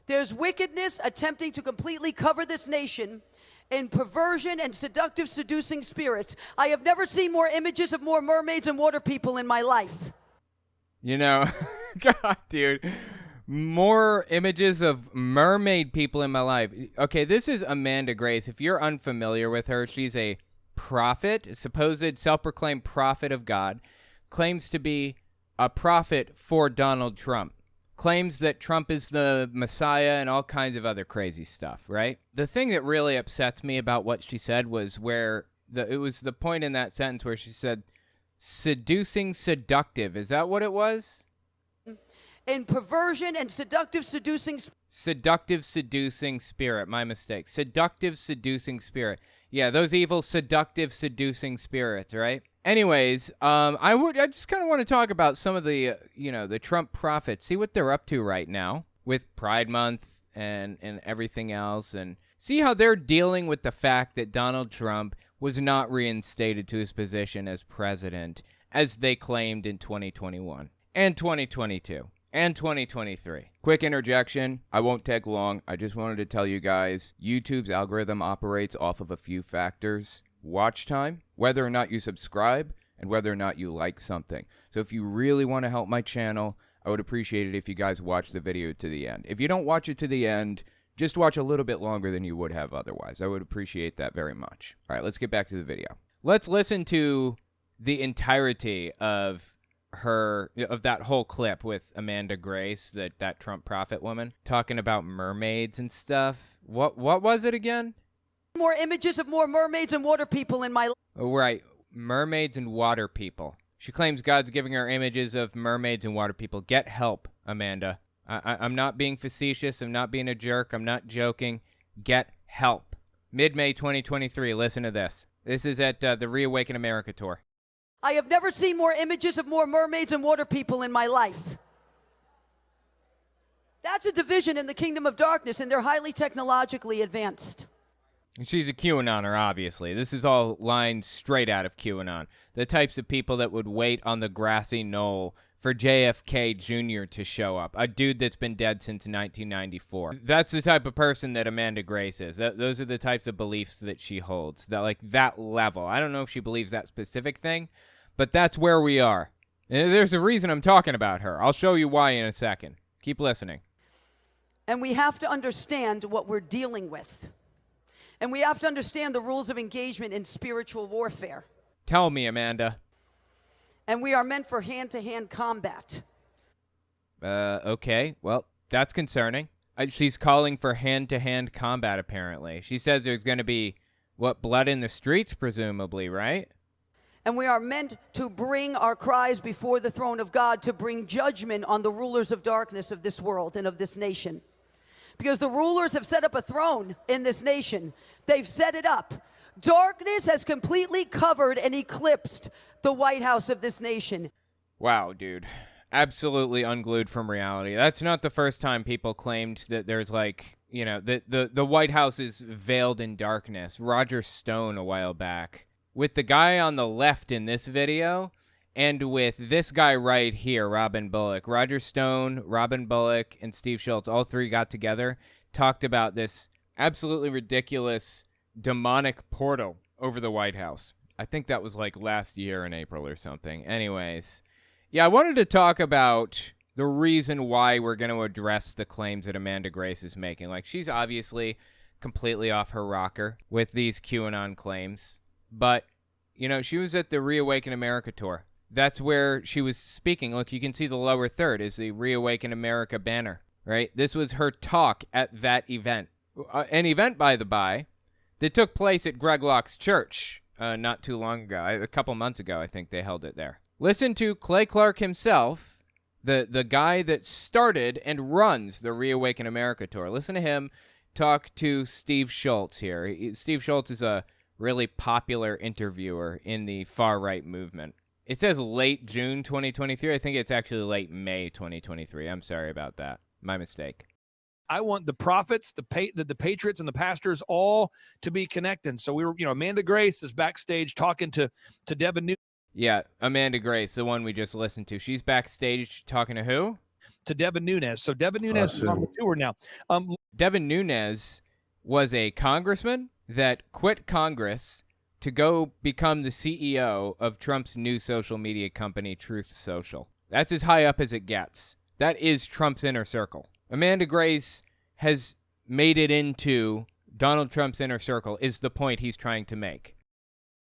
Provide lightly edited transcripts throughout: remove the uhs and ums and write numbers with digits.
There's wickedness attempting to completely cover this nation in perversion and seductive, seducing spirits. I have never seen more images of more mermaids and water people in my life. You know, God, dude. More images of mermaid people in my life. Okay, this is Amanda Grace. If you're unfamiliar with her, she's a prophet, a supposed self-proclaimed prophet of God, claims to be a prophet for Donald Trump, claims that Trump is the Messiah and all kinds of other crazy stuff, right? The thing that really upsets me about what she said was where it was the point in that sentence where she said, seducing seductive. Is that what it was? In perversion and seductive, seducing seductive, seducing spirit. My mistake. Seductive, seducing spirit. Yeah, those evil, seductive, seducing spirits, right? Anyways, I just kind of want to talk about some of the, the Trump prophets, see what they're up to right now with Pride Month and everything else, and see how they're dealing with the fact that Donald Trump was not reinstated to his position as president, as they claimed in 2021 and 2022. And 2023. Quick interjection. I won't take long. I just wanted to tell you guys, YouTube's algorithm operates off of a few factors. Watch time, whether or not you subscribe, and whether or not you like something. So if you really want to help my channel, I would appreciate it if you guys watch the video to the end. If you don't watch it to the end, just watch a little bit longer than you would have otherwise. I would appreciate that very much. All right, let's get back to the video. Let's listen to the entirety of that whole clip with Amanda Grace, that Trump prophet woman, talking about mermaids and stuff. What was it again? More images of more mermaids and water people in my life. Oh, right. Mermaids and water people. She claims God's giving her images of mermaids and water people. Get help, Amanda. I'm not being facetious. I'm not being a jerk. I'm not joking. Get help. Mid-May 2023. Listen to this. This is at the Reawaken America tour. I have never seen more images of more mermaids and water people in my life. That's a division in the kingdom of darkness, and they're highly technologically advanced. She's a QAnoner, obviously. This is all lined straight out of QAnon. The types of people that would wait on the grassy knoll for JFK Jr. to show up, a dude that's been dead since 1994. That's the type of person that Amanda Grace is. Those are the types of beliefs that she holds, that level. I don't know if she believes that specific thing, but that's where we are. And there's a reason I'm talking about her. I'll show you why in a second. Keep listening. And we have to understand what we're dealing with. And we have to understand the rules of engagement in spiritual warfare. Tell me, Amanda. And we are meant for hand-to-hand combat. Okay. Well, that's concerning. She's calling for hand-to-hand combat, apparently. She says there's going to be, blood in the streets, presumably, right? And we are meant to bring our cries before the throne of God to bring judgment on the rulers of darkness of this world and of this nation. Because the rulers have set up a throne in this nation. They've set it up. Darkness has completely covered and eclipsed the White House of this nation. Wow, dude. Absolutely unglued from reality. That's not the first time people claimed that there's the White House is veiled in darkness. Roger Stone a while back. With the guy on the left in this video, and with this guy right here, Robin Bullock. Roger Stone, Robin Bullock, and Steve Schultz, all three got together, talked about this absolutely ridiculous demonic portal over the White House. I think that was last year in April or something. Anyways, yeah, I wanted to talk about the reason why we're going to address the claims that Amanda Grace is making. She's obviously completely off her rocker with these QAnon claims. But, she was at the Reawaken America tour. That's where she was speaking. Look, you can see the lower third is the Reawaken America banner, right? This was her talk at that event. An event, by the by, that took place at Greg Locke's church not too long ago. A couple months ago, I think they held it there. Listen to Clay Clark himself, the guy that started and runs the Reawaken America tour. Listen to him talk to Steve Schultz here. Steve Schultz is a really popular interviewer in the far-right movement. It says late June 2023. I think it's actually late May 2023. I'm sorry about that. My mistake. I want the prophets, the patriots, and the pastors all to be connected. So we were, Amanda Grace is backstage talking to Devin New. Yeah, Amanda Grace, the one we just listened to. She's backstage talking to who? to Devin Nunes. So Devin Nunes is on the tour now. Devin Nunes was a congressman that quit Congress to go become the CEO of Trump's new social media company, Truth Social. That's as high up as it gets. That is Trump's inner circle. Amanda Grace has made it into Donald Trump's inner circle, is the point he's trying to make.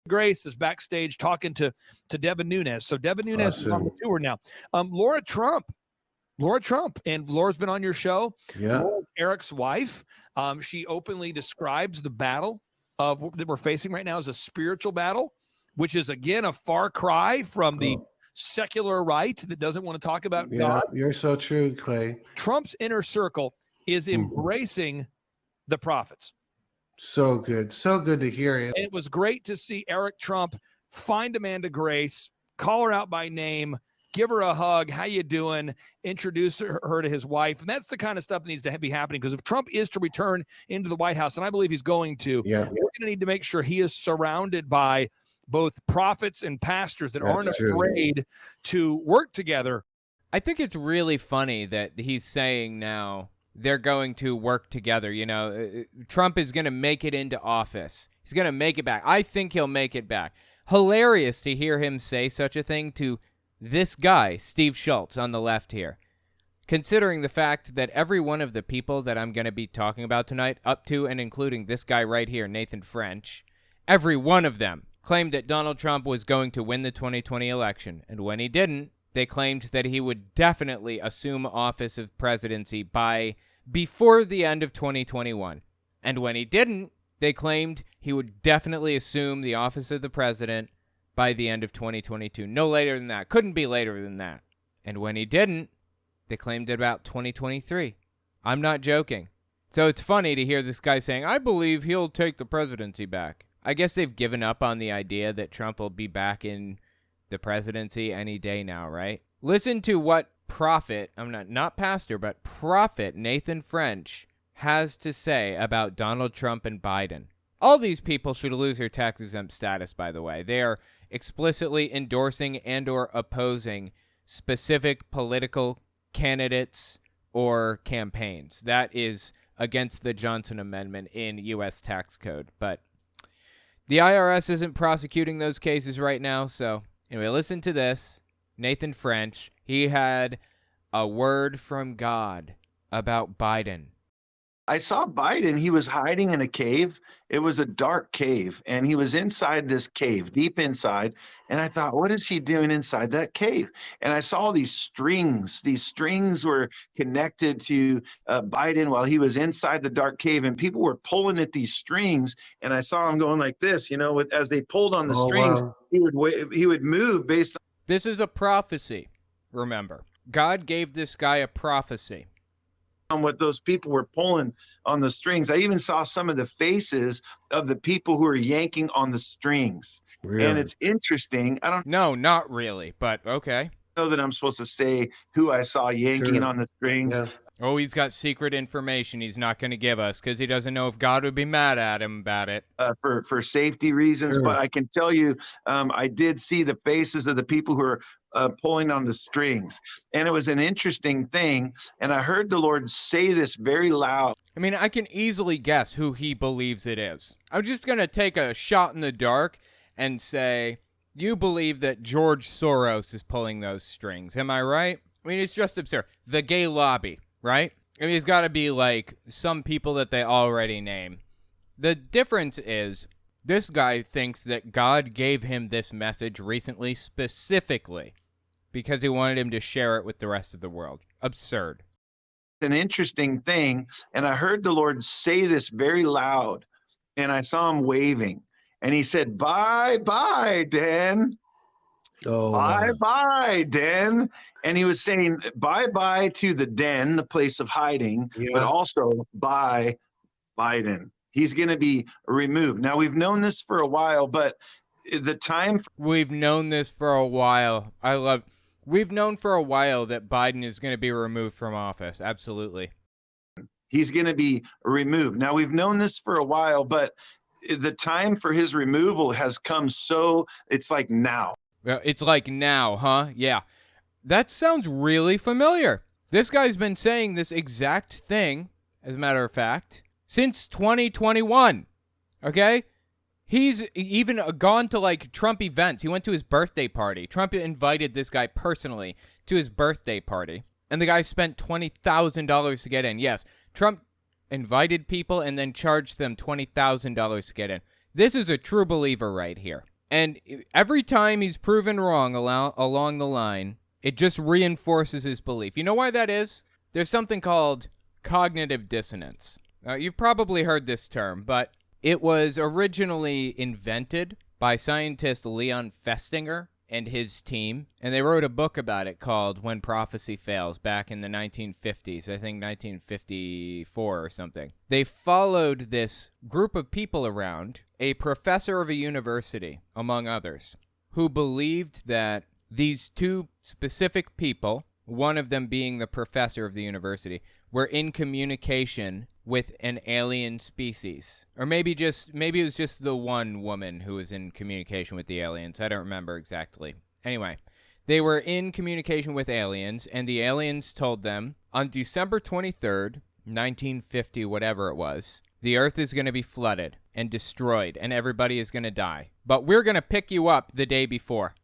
Grace is backstage talking to Devin Nunes. So Devin Nunes is on the tour now. Laura Trump, and Laura's been on your show. Yeah. Laura's Eric's wife. She openly describes the battle that we're facing right now as a spiritual battle, which is, again, a far cry from the secular right that doesn't want to talk about God. You're so true, Clay. Trump's inner circle is embracing the prophets. So good to hear it. And it was great to see Eric Trump find Amanda Grace, call her out by name, give her a hug. How you doing? Introduce her to his wife. And that's the kind of stuff that needs to be happening, because if Trump is to return into the White House, and I believe he's going to, we're going to need to make sure he is surrounded by both prophets and pastors that aren't afraid to work together. I think it's really funny that he's saying now they're going to work together. You know, Trump is going to make it into office. He's going to make it back. I think he'll make it back. Hilarious to hear him say such a thing to this guy, Steve Schultz, on the left here. Considering the fact that every one of the people that I'm going to be talking about tonight, up to and including this guy right here, Nathan French, every one of them claimed that Donald Trump was going to win the 2020 election. And when he didn't, they claimed that he would definitely assume office of presidency before the end of 2021. And when he didn't, they claimed he would definitely assume the office of the president by the end of 2022. No later than that. Couldn't be later than that. And when he didn't, they claimed it about 2023. I'm not joking. So it's funny to hear this guy saying, I believe he'll take the presidency back. I guess they've given up on the idea that Trump will be back in the presidency any day now, right? Listen to what prophet, I'm not pastor, but prophet Nathan French has to say about Donald Trump and Biden. All these people should lose their tax-exempt status, by the way. They are explicitly endorsing and or opposing specific political candidates or campaigns. That is against the Johnson Amendment in U.S. tax code. But the IRS isn't prosecuting those cases right now, so anyway, listen to this. Nathan French, he had a word from God about Biden. I saw Biden. He was hiding in a cave. It was a dark cave, and he was inside this cave, deep inside. And I thought, what is he doing inside that cave? And I saw these strings. These strings were connected to Biden while he was inside the dark cave, and people were pulling at these strings. And I saw him going like this, as they pulled on the strings. Wow. He would move based on. This is a prophecy. Remember, God gave this guy a prophecy on what those people were pulling on the strings. I even saw some of the faces of the people who were yanking on the strings. Really? And it's interesting. No, not really, but okay. Know that I'm supposed to say who I saw yanking on the strings. Yeah. Oh, he's got secret information he's not going to give us because he doesn't know if God would be mad at him about it. For safety reasons, but I can tell you, I did see the faces of the people who are pulling on the strings. And it was an interesting thing. And I heard the Lord say this very loud. I mean, I can easily guess who he believes it is. I'm just going to take a shot in the dark and say, you believe that George Soros is pulling those strings. Am I right? I mean, it's just absurd. The gay lobby. Right? I mean, it's got to be like some people that they already name. The difference is this guy thinks that God gave him this message recently specifically because he wanted him to share it with the rest of the world. Absurd. An interesting thing, and I heard the Lord say this very loud, and I saw him waving, and he said, bye, Dan. Oh, bye, Den. And he was saying bye to the den, the place of hiding, but also bye, Biden. He's going to be removed. Now, we've known this for a while, but the time. We've known this for a while. We've known for a while that Biden is going to be removed from office. Absolutely. He's going to be removed. Now, we've known this for a while, but the time for his removal has come. So it's like now. It's like now, huh? Yeah. That sounds really familiar. This guy's been saying this exact thing, as a matter of fact, since 2021. Okay? He's even gone to, like, Trump events. He went to his birthday party. Trump invited this guy personally to his birthday party. And the guy spent $20,000 to get in. Yes, Trump invited people and then charged them $20,000 to get in. This is a true believer right here. And every time he's proven wrong along the line, it just reinforces his belief. You know why that is? There's something called cognitive dissonance. You've probably heard this term, but it was originally invented by scientist Leon Festinger and his team, and they wrote a book about it called When Prophecy Fails back in the 1950s, I think 1954 or something. They followed this group of people around, a professor of a university, among others, who believed that these two specific people, one of them being the professor of the university, were in communication with an alien species. Or maybe it was just the one woman who was in communication with the aliens. I don't remember exactly. Anyway, they were in communication with aliens, and the aliens told them on December 23rd, 1950, whatever it was, the Earth is going to be flooded and destroyed, and everybody is going to die. But we're going to pick you up the day before.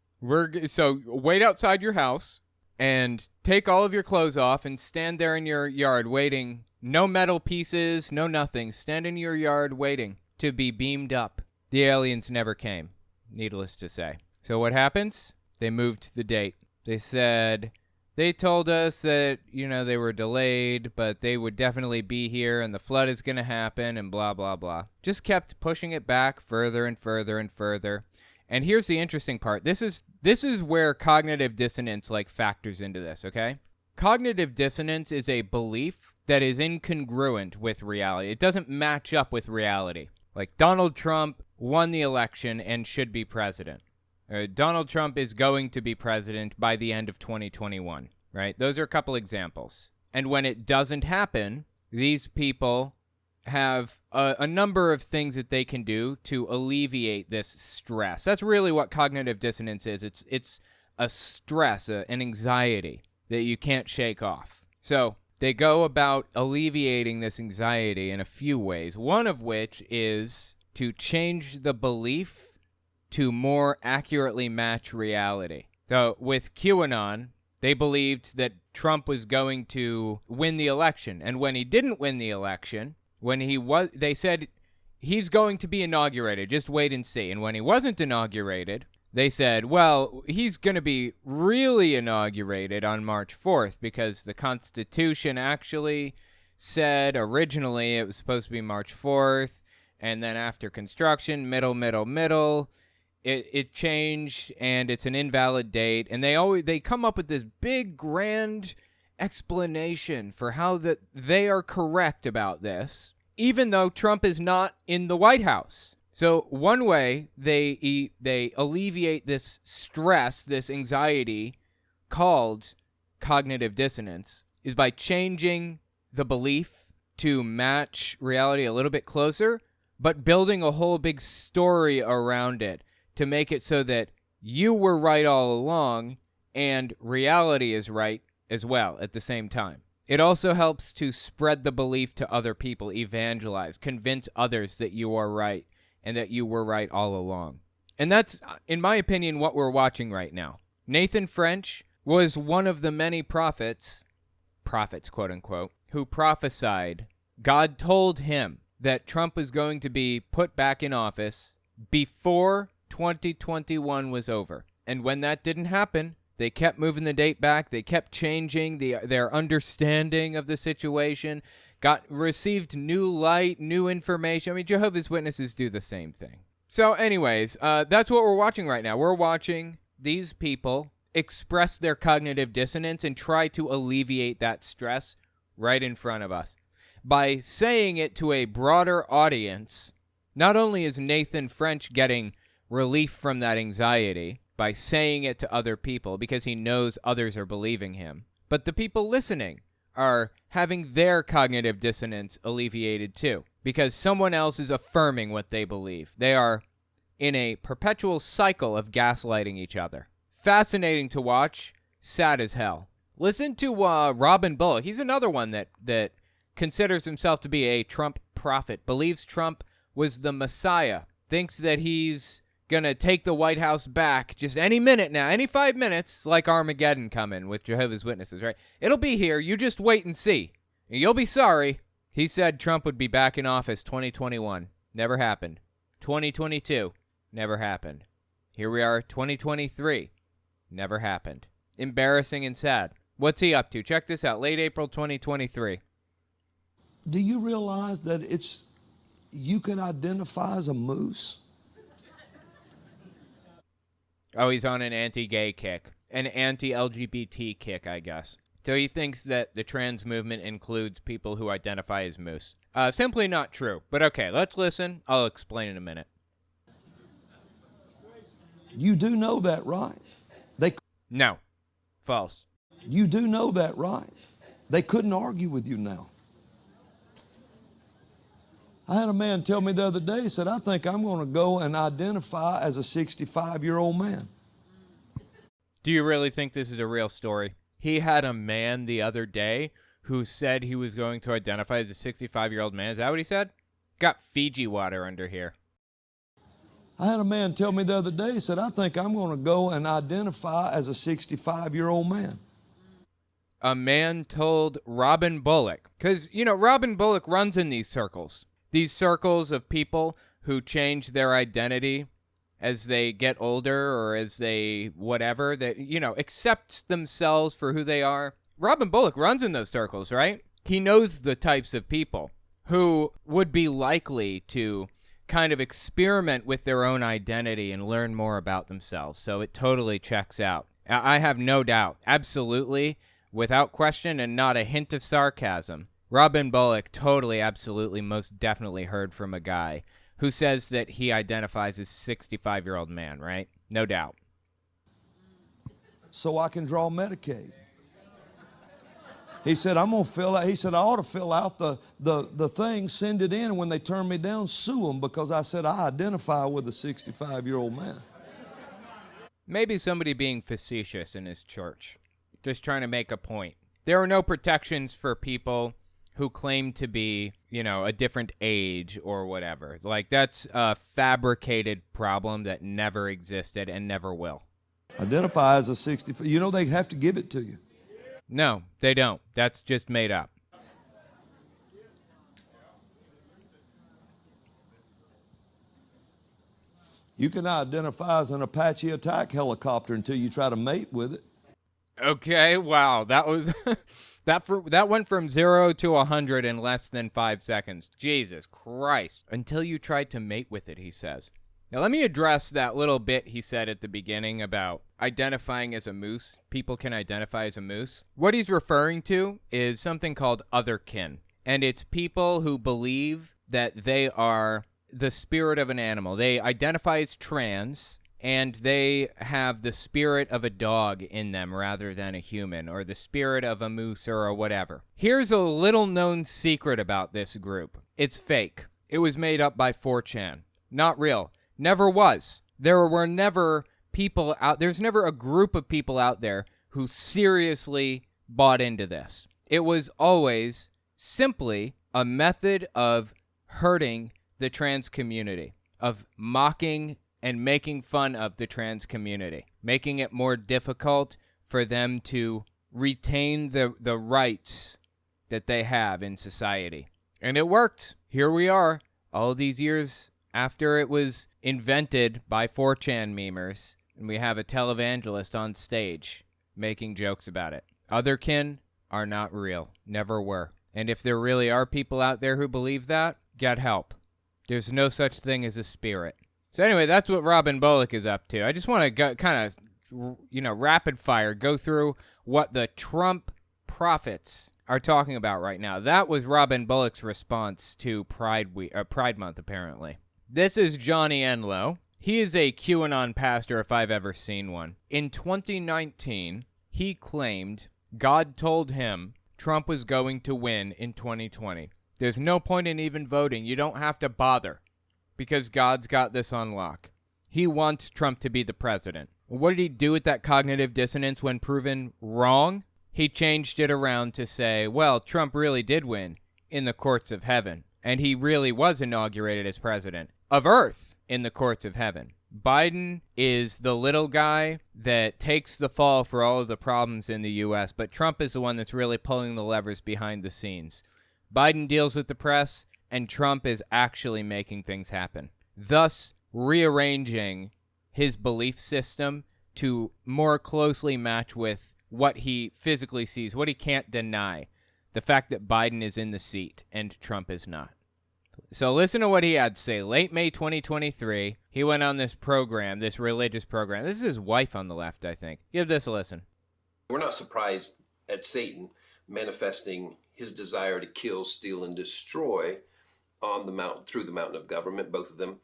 So wait outside your house and take all of your clothes off and stand there in your yard waiting. No metal pieces, no nothing. Stand in your yard waiting to be beamed up. The aliens never came, needless to say. So what happens? They moved the date. They told us that, they were delayed, but they would definitely be here and the flood is going to happen and blah, blah, blah. Just kept pushing it back further and further and further. And here's the interesting part. This is where cognitive dissonance factors into this, okay? Cognitive dissonance is a belief that is incongruent with reality. It doesn't match up with reality. Like Donald Trump won the election and should be president. Donald Trump is going to be president by the end of 2021, right? Those are a couple examples. And when it doesn't happen, these people have a number of things that they can do to alleviate this stress. That's really what cognitive dissonance is. It's a stress, an anxiety that you can't shake off. So they go about alleviating this anxiety in a few ways, one of which is to change the belief to more accurately match reality. So with QAnon, they believed that Trump was going to win the election, and when he didn't win the election, they said he's going to be inaugurated, just wait and see. And when he wasn't inaugurated, they said, well, he's going to be really inaugurated on March 4th because the Constitution actually said originally it was supposed to be March 4th. And then after construction, middle, it changed and it's an invalid date. And they come up with this big grand explanation for how that they are correct about this, even though Trump is not in the White House. So one way they alleviate this stress, this anxiety called cognitive dissonance, is by changing the belief to match reality a little bit closer, but building a whole big story around it to make it so that you were right all along and reality is right as well at the same time. It also helps to spread the belief to other people, evangelize, convince others that you are right and that you were right all along. And that's, in my opinion, what we're watching right now. Nathan French was one of the many prophets, quote unquote, who prophesied. God told him that Trump was going to be put back in office before 2021 was over. And when that didn't happen, they kept moving the date back. They kept changing their understanding of the situation, received new light, new information. I mean, Jehovah's Witnesses do the same thing. So anyways, that's what we're watching right now. We're watching these people express their cognitive dissonance and try to alleviate that stress right in front of us. By saying it to a broader audience, not only is Nathan French getting relief from that anxiety, by saying it to other people because he knows others are believing him, but the people listening are having their cognitive dissonance alleviated too because someone else is affirming what they believe. They are in a perpetual cycle of gaslighting each other. Fascinating to watch, sad as hell. Listen to Robin Bullock. He's another one that considers himself to be a Trump prophet, believes Trump was the Messiah, thinks that he's going to take the White House back just any minute now, any 5 minutes, like Armageddon coming with Jehovah's Witnesses, right? It'll be here. You just wait and see. You'll be sorry. He said Trump would be back in office 2021. Never happened. 2022. Never happened. Here we are, 2023. Never happened. Embarrassing and sad. What's he up to? Check this out. Late April 2023. Do you realize that you can identify as a moose? Oh, he's on an anti-gay kick. An anti-LGBT kick, I guess. So he thinks that the trans movement includes people who identify as moose. Simply not true. But okay, let's listen. I'll explain in a minute. You do know that, right? No. False. You do know that, right? They couldn't argue with you now. I had a man tell me the other day, he said, I think I'm going to go and identify as a 65-year-old man. Do you really think this is a real story? He had a man the other day who said he was going to identify as a 65-year-old man. Is that what he said? Got Fiji water under here. I had a man tell me the other day, he said, I think I'm going to go and identify as a 65-year-old man. A man told Robin Bullock, because, Robin Bullock runs in these circles of people who change their identity as they get older or as they whatever, that, accept themselves for who they are. Robin Bullock runs in those circles, right? He knows the types of people who would be likely to kind of experiment with their own identity and learn more about themselves. So it totally checks out. I have no doubt, absolutely, without question and not a hint of sarcasm, Robin Bullock totally, absolutely, most definitely heard from a guy who says that he identifies as a 65-year-old man, right? No doubt. So I can draw Medicaid. He said, I'm going to fill out, he said, I ought to fill out the thing, send it in, and when they turn me down, sue them because I said I identify with a 65-year-old man. Maybe somebody being facetious in his church, just trying to make a point. There are no protections for people who claim to be, a different age or whatever. Like, that's a fabricated problem that never existed and never will. Identify as a 65, they have to give it to you. No, they don't. That's just made up. You can identify as an Apache attack helicopter until you try to mate with it. Okay, wow. That was that went from 0 to 100 in less than 5 seconds. Jesus Christ. Until you tried to mate with it, he says. Now, let me address that little bit he said at the beginning about identifying as a moose. People can identify as a moose. What he's referring to is something called Otherkin, and it's people who believe that they are the spirit of an animal. They identify as trans, and they have the spirit of a dog in them rather than a human, or the spirit of a moose or whatever. Here's a little-known secret about this group. It's fake. It was made up by 4chan. Not real. Never was. There were never people out. There's never a group of people out there who seriously bought into this. It was always simply a method of hurting the trans community, of mocking and making fun of the trans community, making it more difficult for them to retain the rights that they have in society. And it worked. Here we are, all these years after it was invented by 4chan memers, and we have a televangelist on stage making jokes about it. Otherkin are not real, never were. And if there really are people out there who believe that, get help. There's no such thing as a spirit. So anyway, that's what Robin Bullock is up to. I just want to kind of, rapid fire, go through what the Trump prophets are talking about right now. That was Robin Bullock's response to Pride Month, apparently. This is Johnny Enloe. He is a QAnon pastor if I've ever seen one. In 2019, he claimed God told him Trump was going to win in 2020. There's no point in even voting. You don't have to bother because God's got this on lock. He wants Trump to be the president. What did he do with that cognitive dissonance when proven wrong? he changed it around to say, well, Trump really did win in the courts of heaven, and he really was inaugurated as president of Earth in the courts of heaven. Biden is the little guy that takes the fall for all of the problems in the U.S., but Trump is the one that's really pulling the levers behind the scenes. Biden deals with the press, and Trump is actually making things happen, thus rearranging his belief system to more closely match with what he physically sees, what he can't deny, the fact that Biden is in the seat and Trump is not. So listen to what he had to say. Late May 2023, he went on this program, this religious program. This is his wife on the left, I think. Give this a listen. We're not surprised at Satan manifesting his desire to kill, steal, and destroy on the mountain, through the mountain of government, both of them.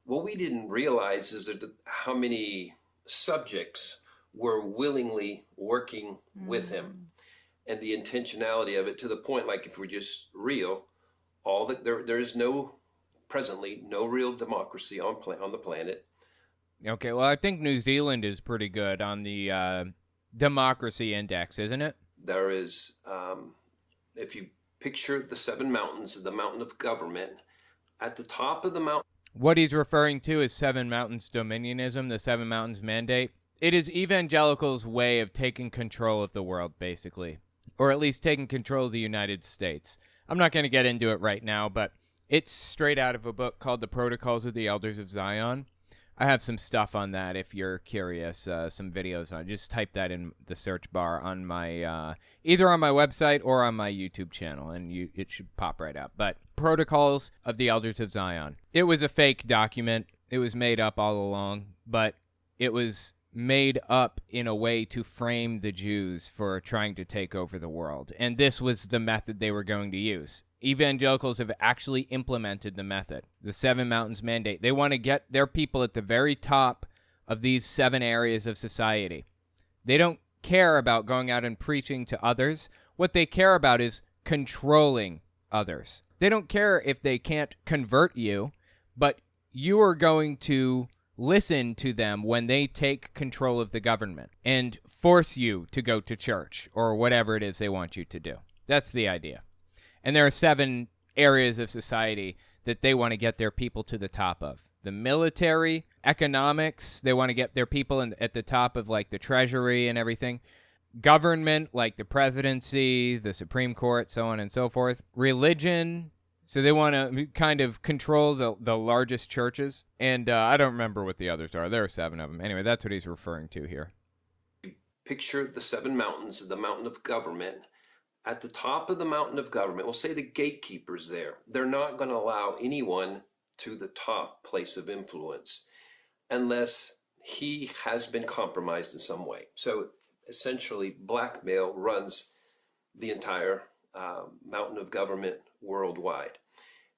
What we didn't realize is that how many subjects were willingly working with him, and the intentionality of it, to the point, like, if we're just real, all that there is presently no real democracy on the planet. Okay, well, I think New Zealand is pretty good on the democracy index, isn't it? There is, if you picture the 7 mountains, the mountain of government, at the top of the mountain. What he's referring to is 7 Mountains dominionism, the 7 Mountains mandate. It is evangelicals' way of taking control of the world, basically, or at least taking control of the United States. I'm not going to get into it right now, but it's straight out of a book called The Protocols of the Elders of Zion. I have some stuff on that if you're curious, some videos on it. Just type that in the search bar on my, either on my website or on my YouTube channel, and it should pop right up. But Protocols of the Elders of Zion. It was a fake document. It was made up all along, but it was made up in a way to frame the Jews for trying to take over the world. And this was the method they were going to use. Evangelicals have actually implemented the method, the 7 Mountains mandate. They want to get their people at the very top of these 7 areas of society. They don't care about going out and preaching to others. What they care about is controlling others. They don't care if they can't convert you, but you are going to listen to them when they take control of the government and force you to go to church or whatever it is they want you to do. That's the idea. And there are 7 areas of society that they want to get their people to the top of. The military, economics, they want to get their people at the top of, like, the treasury and everything. Government, like the presidency, the Supreme Court, so on and so forth. Religion, so they want to kind of control the largest churches. And I don't remember what the others are. There are 7 of them. Anyway, that's what he's referring to here. Picture the 7 mountains, the mountain of government. At the top of the mountain of government, we'll say the gatekeepers there. They're not going to allow anyone to the top place of influence unless he has been compromised in some way. So essentially, blackmail runs the entire mountain of government worldwide.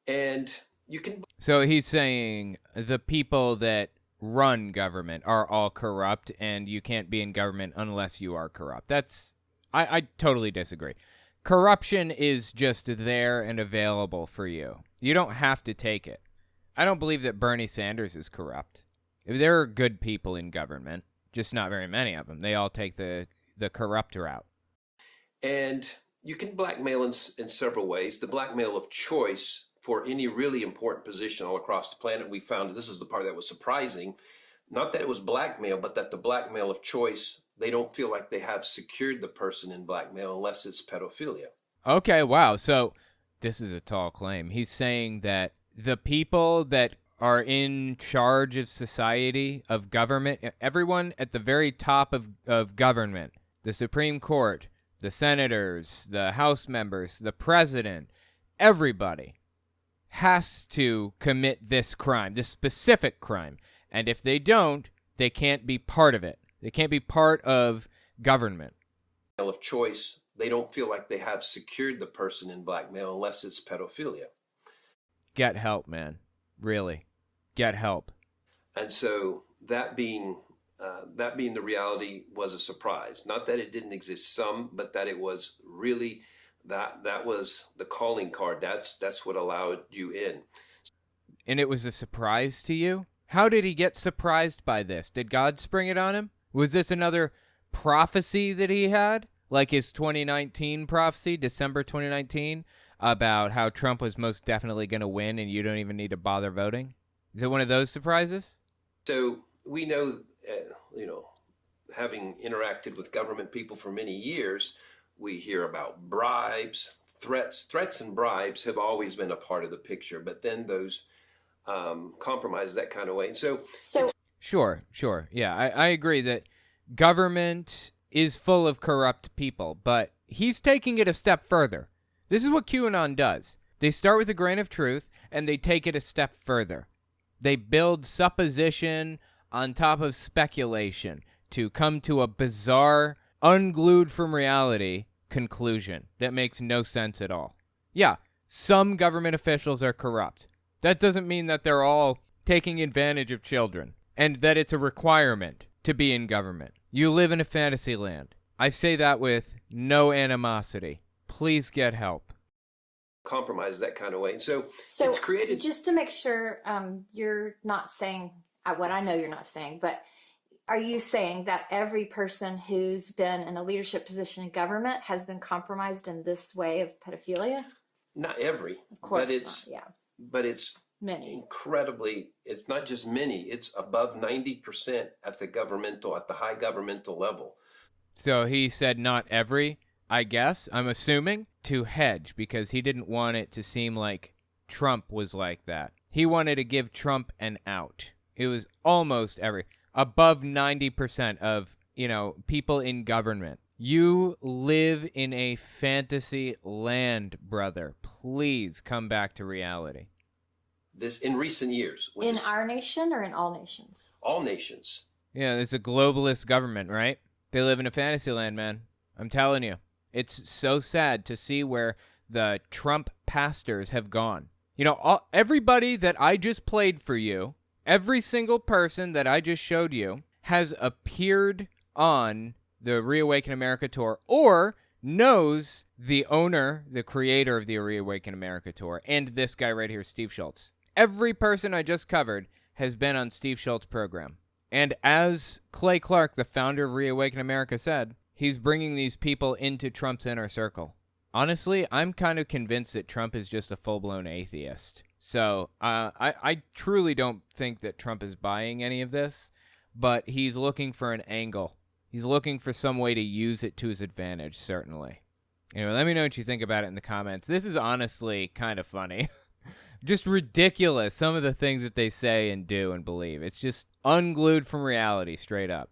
And you can... So he's saying the people that run government are all corrupt, and you can't be in government unless you are corrupt. That's... I totally disagree. Corruption is just there and available for you. You don't have to take it. I don't believe that Bernie Sanders is corrupt. There are good people in government, just not very many of them. They all take the corrupt route. And you can blackmail in several ways. The blackmail of choice for any really important position all across the planet, we found, this is the part that was surprising, not that it was blackmail, but that the blackmail of choice, they don't feel like they have secured the person in blackmail unless it's pedophilia. Okay, wow. So this is a tall claim. He's saying that the people that are in charge of society, of government, everyone at the very top of government, the Supreme Court, the senators, the House members, the president, everybody has to commit this crime, this specific crime. And if they don't, they can't be part of it. They can't be part of government. Of choice, they don't feel like they have secured the person in blackmail unless it's pedophilia. Get help, man. Really. Get help. And so that being the reality was a surprise. Not that it didn't exist some, but that it was really, that was the calling card. That's what allowed you in. And it was a surprise to you? How did he get surprised by this? Did God spring it on him? Was this another prophecy that he had? Like his 2019 prophecy, December 2019, about how Trump was most definitely going to win and you don't even need to bother voting? Is it one of those surprises? So we know, having interacted with government people for many years, we hear about bribes, threats. Threats and bribes have always been a part of the picture, but then those compromise that kind of way. And so Sure. Yeah, I agree that government is full of corrupt people, but he's taking it a step further. This is what QAnon does. They start with a grain of truth, and they take it a step further. They build supposition on top of speculation to come to a bizarre, unglued from reality conclusion that makes no sense at all. Yeah, some government officials are corrupt. That doesn't mean that they're all taking advantage of children and that it's a requirement to be in government. You live in a fantasy land. I say that with no animosity. Please get help. compromise that kind of way. And so it's created. Just to make sure you're not saying what I know you're not saying, but are you saying that every person who's been in a leadership position in government has been compromised in this way of pedophilia? Not every, Of course but it's not, yeah. But it's many. Incredibly, it's not just many, it's above 90% at the high governmental level. So he said not every, I guess, I'm assuming, to hedge, because he didn't want it to seem like Trump was like that. He wanted to give Trump an out. It was almost every, above 90% of, people in government. You live in a fantasy land, brother. Please come back to reality. This in recent years. In our nation or in all nations? All nations. Yeah, it's a globalist government, right? They live in a fantasy land, man. I'm telling you. It's so sad to see where the Trump pastors have gone. Everybody that I just played for you, every single person that I just showed you, has appeared on the Reawaken America tour or knows the owner, the creator of the Reawaken America tour, and this guy right here, Steve Schultz. Every person I just covered has been on Steve Schultz's program. And as Clay Clark, the founder of Reawaken America, said, he's bringing these people into Trump's inner circle. Honestly, I'm kind of convinced that Trump is just a full-blown atheist. So I truly don't think that Trump is buying any of this, but he's looking for an angle. He's looking for some way to use it to his advantage, certainly. Anyway, let me know what you think about it in the comments. This is honestly kind of funny. Just ridiculous, some of the things that they say and do and believe. It's just unglued from reality, straight up.